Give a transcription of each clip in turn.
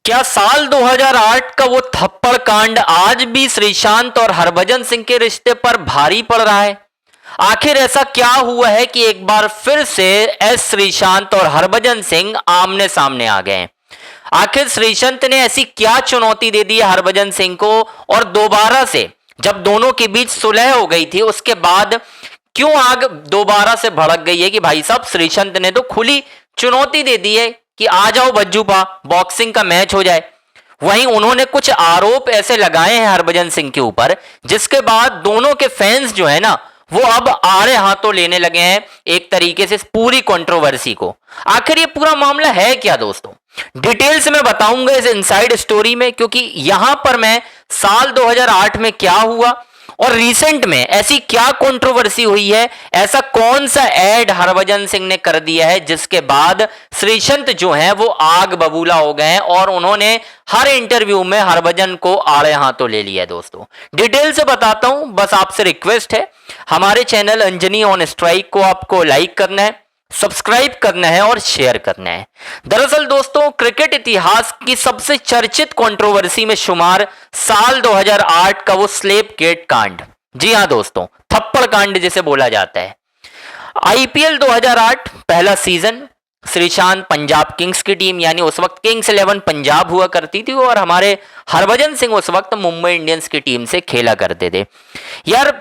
क्या साल 2008 का वो थप्पड़ कांड आज भी श्रीशांत और हरभजन सिंह के रिश्ते पर भारी पड़ रहा है? आखिर ऐसा क्या हुआ है कि एक बार फिर से एस श्रीशांत और हरभजन सिंह आमने सामने आ गए हैं? आखिर श्रीशांत ने ऐसी क्या चुनौती दे दी है हरभजन सिंह को, और दोबारा से जब दोनों के बीच सुलह हो गई थी उसके बाद क्यों आग दोबारा से भड़क गई है कि भाई साहब श्रीशांत ने तो खुली चुनौती दे दी है कि आ जाओ बज्जूपा, बॉक्सिंग का मैच हो जाए। वहीं उन्होंने कुछ आरोप ऐसे लगाए हैं हरभजन सिंह के ऊपर जिसके बाद दोनों के फैंस जो है ना वो अब आड़े हाथों लेने लगे हैं एक तरीके से इस पूरी कंट्रोवर्सी को। आखिर ये पूरा मामला है क्या दोस्तों, डिटेल्स में बताऊंगा इस इनसाइड स्टोरी में, क्योंकि यहां पर मैं साल 2008 में क्या हुआ और रिसेंट में ऐसी क्या कंट्रोवर्सी हुई है, ऐसा कौन सा ऐड हरभजन सिंह ने कर दिया है जिसके बाद श्रीशांत जो है वो आग बबूला हो गए हैं और उन्होंने हर इंटरव्यू में हरभजन को आड़े हाथों ले लिया है। दोस्तों डिटेल से बताता हूं, बस आपसे रिक्वेस्ट है हमारे चैनल अंजनी ऑन स्ट्राइक को आपको लाइक करना है, सब्सक्राइब करना है और शेयर करना है। दरअसल दोस्तों क्रिकेट इतिहास की सबसे चर्चित कंट्रोवर्सी में शुमार साल 2008 का वो स्लेप गेट कांड, जी हां दोस्तों थप्पड़ कांड जिसे बोला जाता है। आईपीएल 2008 पहला सीजन, श्रीशांत पंजाब किंग्स की टीम यानी उस वक्त किंग्स 11 पंजाब हुआ करती थी और हमारे हरभजन सिंह उस वक्त मुंबई इंडियंस की टीम से खेला करते थे। यार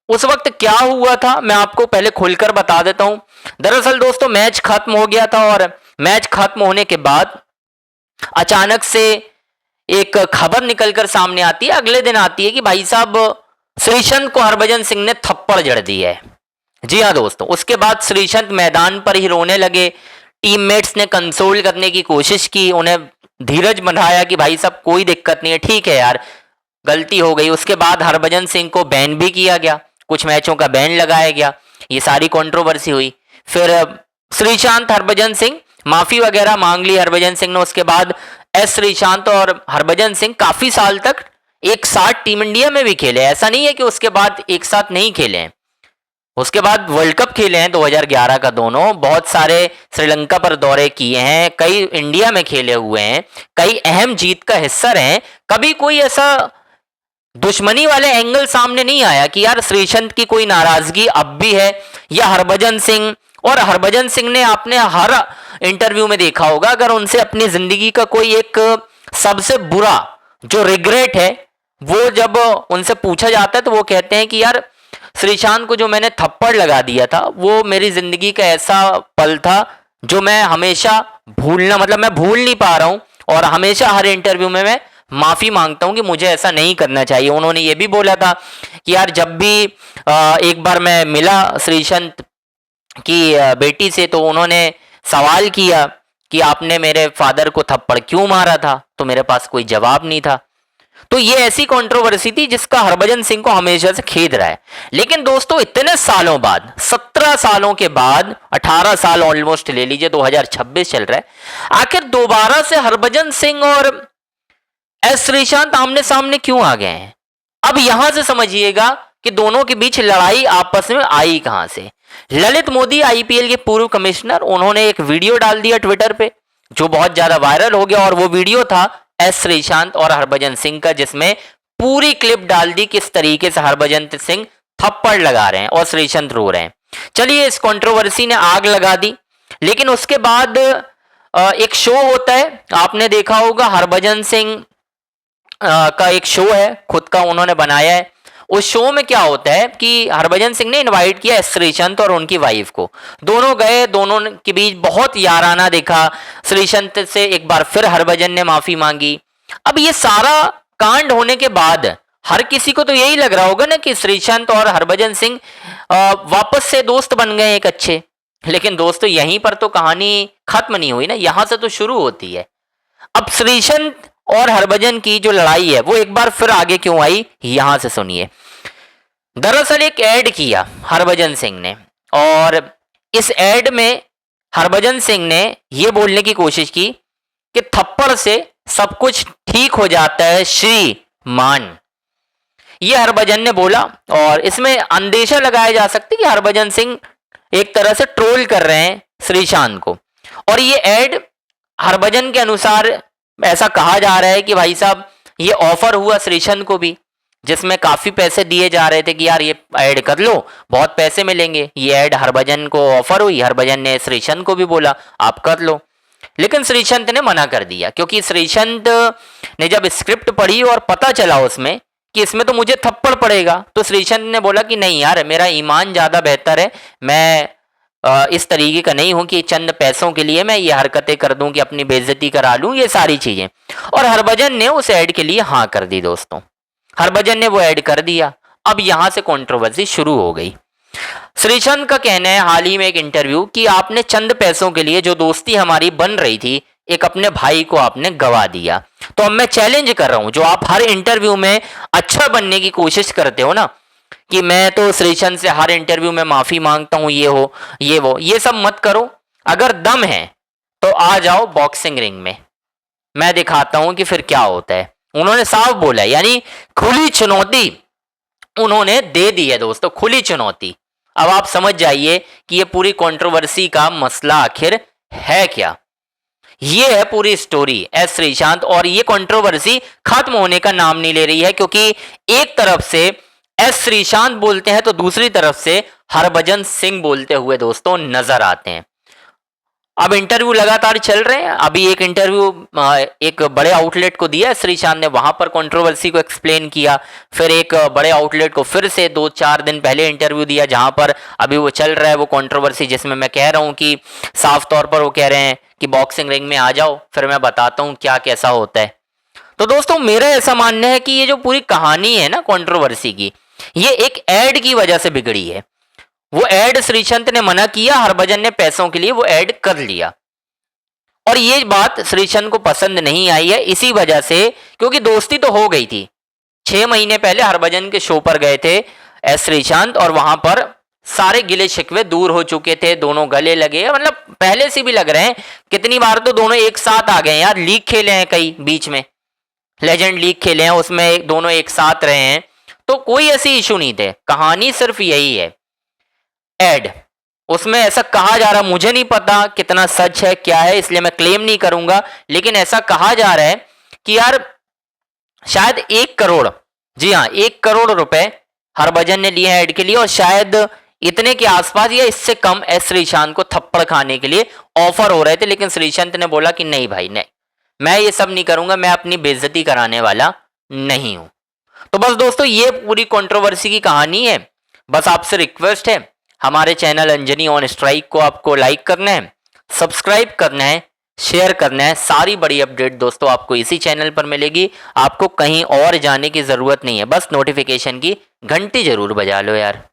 उस वक्त क्या हुआ था मैं आपको पहले खुलकर बता देता हूं। दरअसल दोस्तों मैच खत्म हो गया था और मैच खत्म होने के बाद अचानक से एक खबर निकलकर सामने आती है, अगले दिन आती है कि भाई साहब श्रीशांत को हरभजन सिंह ने थप्पड़ जड़ दी है। जी हाँ दोस्तों, उसके बाद श्रीशांत मैदान पर ही रोने लगे। टीममेट्स ने कंसोल करने की कोशिश की, उन्हें धीरज बंधाया कि भाई साहब कोई दिक्कत नहीं है, ठीक है यार गलती हो गई। उसके बाद हरभजन सिंह को बैन भी किया गया, कुछ मैचों का बैन लगाया गया, ये सारी कंट्रोवर्सी हुई। फिर श्रीशांत हरभजन सिंह माफी वगैरह मांग ली हरभजन सिंह ने। उसके बाद एस श्रीशांत और हरभजन सिंह काफी साल तक एक साथ टीम इंडिया में भी खेले, ऐसा नहीं है कि उसके बाद एक साथ नहीं खेले हैं। उसके बाद वर्ल्ड कप खेले हैं 2011 का दोनों, बहुत सारे श्रीलंका पर दौरे किए हैं, कई इंडिया में खेले हुए हैं, कई अहम जीत का हिस्सा रहे। कभी कोई ऐसा दुश्मनी वाले एंगल सामने नहीं आया कि यार श्रीशांत की कोई नाराजगी अब भी है या हरभजन सिंह। और हरभजन सिंह ने आपने हर इंटरव्यू में देखा होगा, अगर उनसे अपनी जिंदगी का कोई एक सबसे बुरा जो रिग्रेट है वो जब उनसे पूछा जाता है तो वो कहते हैं कि यार श्रीशांत को जो मैंने थप्पड़ लगा दिया था वो मेरी जिंदगी का ऐसा पल था जो मैं हमेशा भूलना मतलब मैं भूल नहीं पा रहा हूं और हमेशा हर इंटरव्यू में मैं माफी मांगता हूं कि मुझे ऐसा नहीं करना चाहिए। उन्होंने ये भी बोला था कि यार जब भी एक बार मैं मिला श्रीशांत की बेटी से तो उन्होंने सवाल किया कि आपने मेरे फादर को थप्पड़ क्यों मारा था, तो मेरे पास कोई जवाब नहीं था। तो ये ऐसी कंट्रोवर्सी थी जिसका हरभजन सिंह को हमेशा से खेद रहा है। लेकिन दोस्तों इतने सालों बाद, 17 सालों के बाद, 18 साल ऑलमोस्ट ले लीजिए, 2026 चल रहा है, आखिर दोबारा से हरभजन सिंह और एस श्रीशांत आमने सामने क्यों आ गए हैं? अब यहां से समझिएगा कि दोनों के बीच लड़ाई आपस में आई कहां से। ललित मोदी आईपीएल के पूर्व कमिश्नर, उन्होंने एक वीडियो डाल दिया ट्विटर पे जो बहुत ज्यादा वायरल हो गया और वो वीडियो था एस श्रीशांत और हरभजन सिंह का, जिसमें पूरी क्लिप डाल दी किस तरीके से हरभजन सिंह थप्पड़ लगा रहे हैं और श्रीशांत रो रहे हैं। चलिए इस कंट्रोवर्सी ने आग लगा दी। लेकिन उसके बाद एक शो होता है, आपने देखा होगा हरभजन सिंह का एक शो है खुद का उन्होंने बनाया है। उस शो में क्या होता है कि हरभजन सिंह ने इनवाइट किया एस श्रीशांत और उनकी वाइफ को, दोनों गए, दोनों के बीच बहुत याराना दिखा। श्रीशांत से एक बार फिर हरभजन ने माफी मांगी। अब ये सारा कांड होने के बाद हर किसी को तो यही लग रहा होगा ना कि श्रीशांत और हरभजन सिंह वापस से दोस्त बन गए एक अच्छे। लेकिन दोस्तों यहीं पर तो कहानी खत्म नहीं हुई ना, यहां से तो शुरू होती है। अब श्रीशांत और हरभजन की जो लड़ाई है वो एक बार फिर आगे क्यों आई, यहां से सुनिए। दरअसल एक ऐड किया हरभजन सिंह ने और इस ऐड में हरभजन सिंह ने यह बोलने की कोशिश की कि थप्पड़ से सब कुछ ठीक हो जाता है श्रीमान, ये हरभजन ने बोला। और इसमें अंदेशा लगाया जा सकता है कि हरभजन सिंह एक तरह से ट्रोल कर रहे हैं श्रीशांत को। और ये ऐड हरभजन के अनुसार ऐसा कहा जा रहा है कि भाई साहब ये ऑफर हुआ श्रीचंद को भी, जिसमें काफी पैसे दिए जा रहे थे कि यार ये ऐड कर लो, बहुत पैसे मिलेंगे। ये ऐड हरभजन को ऑफर हुई, हरभजन ने श्रीचंद को भी बोला आप कर लो, लेकिन श्रीचंद ने मना कर दिया, क्योंकि श्रीचंद ने जब स्क्रिप्ट पढ़ी और पता चला उसमें कि इसमें तो मुझे थप्पड़ पड़ेगा, तो श्रीचंद ने बोला कि नहीं यार, मेरा ईमान ज़्यादा बेहतर है, मैं इस तरीके का नहीं हूं कि चंद पैसों के लिए मैं ये हरकतें कर दूं कि अपनी बेइज्जती करा लूं, ये सारी चीज़ें। और हरभजन ने उस ऐड के लिए हाँ कर दी दोस्तों, हरभजन ने वो ऐड कर दिया। अब यहां से कंट्रोवर्सी शुरू हो गई। श्रीचंद का कहना है हाल ही में एक इंटरव्यू कि आपने चंद पैसों के लिए जो दोस्ती हमारी बन रही थी, एक अपने भाई को आपने गवा दिया। तो अब मैं चैलेंज कर रहा हूं, जो आप हर इंटरव्यू में अच्छा बनने की कोशिश करते हो ना, कि मैं तो श्रीचंद से हर इंटरव्यू में माफी मांगता हूं, ये हो ये वो, ये सब मत करो। अगर दम है तो आ जाओ बॉक्सिंग रिंग में, मैं दिखाता हूं कि फिर क्या होता है। उन्होंने साफ बोला, यानी खुली चुनौती उन्होंने दे दी है दोस्तों, खुली चुनौती। अब आप समझ जाइए कि ये पूरी कंट्रोवर्सी का मसला आखिर है क्या। ये है पूरी स्टोरी एस श्रीशांत, और ये कंट्रोवर्सी खत्म होने का नाम नहीं ले रही है, क्योंकि एक तरफ से एस श्रीशांत बोलते हैं तो दूसरी तरफ से हरभजन सिंह बोलते हुए दोस्तों नजर आते हैं। अब इंटरव्यू लगातार चल रहे हैं। अभी एक इंटरव्यू एक बड़े आउटलेट को दिया श्रीशांत ने, वहां पर कंट्रोवर्सी को एक्सप्लेन किया। फिर एक बड़े आउटलेट को फिर से 2-4 दिन पहले इंटरव्यू दिया, जहां पर अभी वो चल रहा है वो कंट्रोवर्सी, जिसमें मैं कह रहा हूं कि साफ तौर पर वो कह रहे हैं कि बॉक्सिंग रिंग में आ जाओ, फिर मैं बताता हूं क्या कैसा होता है। तो दोस्तों मेरा ऐसा मानना है कि ये जो पूरी कहानी है ना कंट्रोवर्सी की, ये एक ऐड की वजह से बिगड़ी है। वो ऐड श्रीचंद ने मना किया, हरभजन ने पैसों के लिए वो ऐड कर लिया, और ये बात श्रीचंद को पसंद नहीं आई है इसी वजह से, क्योंकि दोस्ती तो हो गई थी। 6 महीने पहले हरभजन के शो पर गए थे एस श्रीचंद, और वहां पर सारे गिले शिकवे दूर हो चुके थे, दोनों गले लगे, मतलब पहले से भी लग रहे हैं। कितनी बार तो दोनों एक साथ आ गए यार, लीग खेले हैं कई बीच में, लेजेंड लीग खेले हैं, उसमें दोनों एक साथ रहे हैं, तो कोई ऐसी इशू नहीं थे। कहानी सिर्फ यही है, ऐड, उसमें ऐसा कहा जा रहा, मुझे नहीं पता कितना सच है क्या है, इसलिए मैं क्लेम नहीं करूंगा, लेकिन ऐसा कहा जा रहा है कि यार शायद 1 करोड़, जी हाँ 1 करोड़ रुपए हरभजन ने लिए ऐड के लिए, और शायद इतने के आसपास या इससे कम एस श्रीशांत को थप्पड़ खाने के लिए ऑफर हो रहे थे। लेकिन श्रीशांत ने बोला कि नहीं भाई नहीं, मैं ये सब नहीं करूंगा, मैं अपनी बेइज्जती कराने वाला नहीं हूं। तो बस दोस्तों ये पूरी कंट्रोवर्सी की कहानी है। बस आपसे रिक्वेस्ट है, हमारे चैनल अंजनी ऑन स्ट्राइक को आपको लाइक करना है, सब्सक्राइब करना है, शेयर करना है। सारी बड़ी अपडेट दोस्तों आपको इसी चैनल पर मिलेगी, आपको कहीं और जाने की जरूरत नहीं है, बस नोटिफिकेशन की घंटी जरूर बजा लो यार।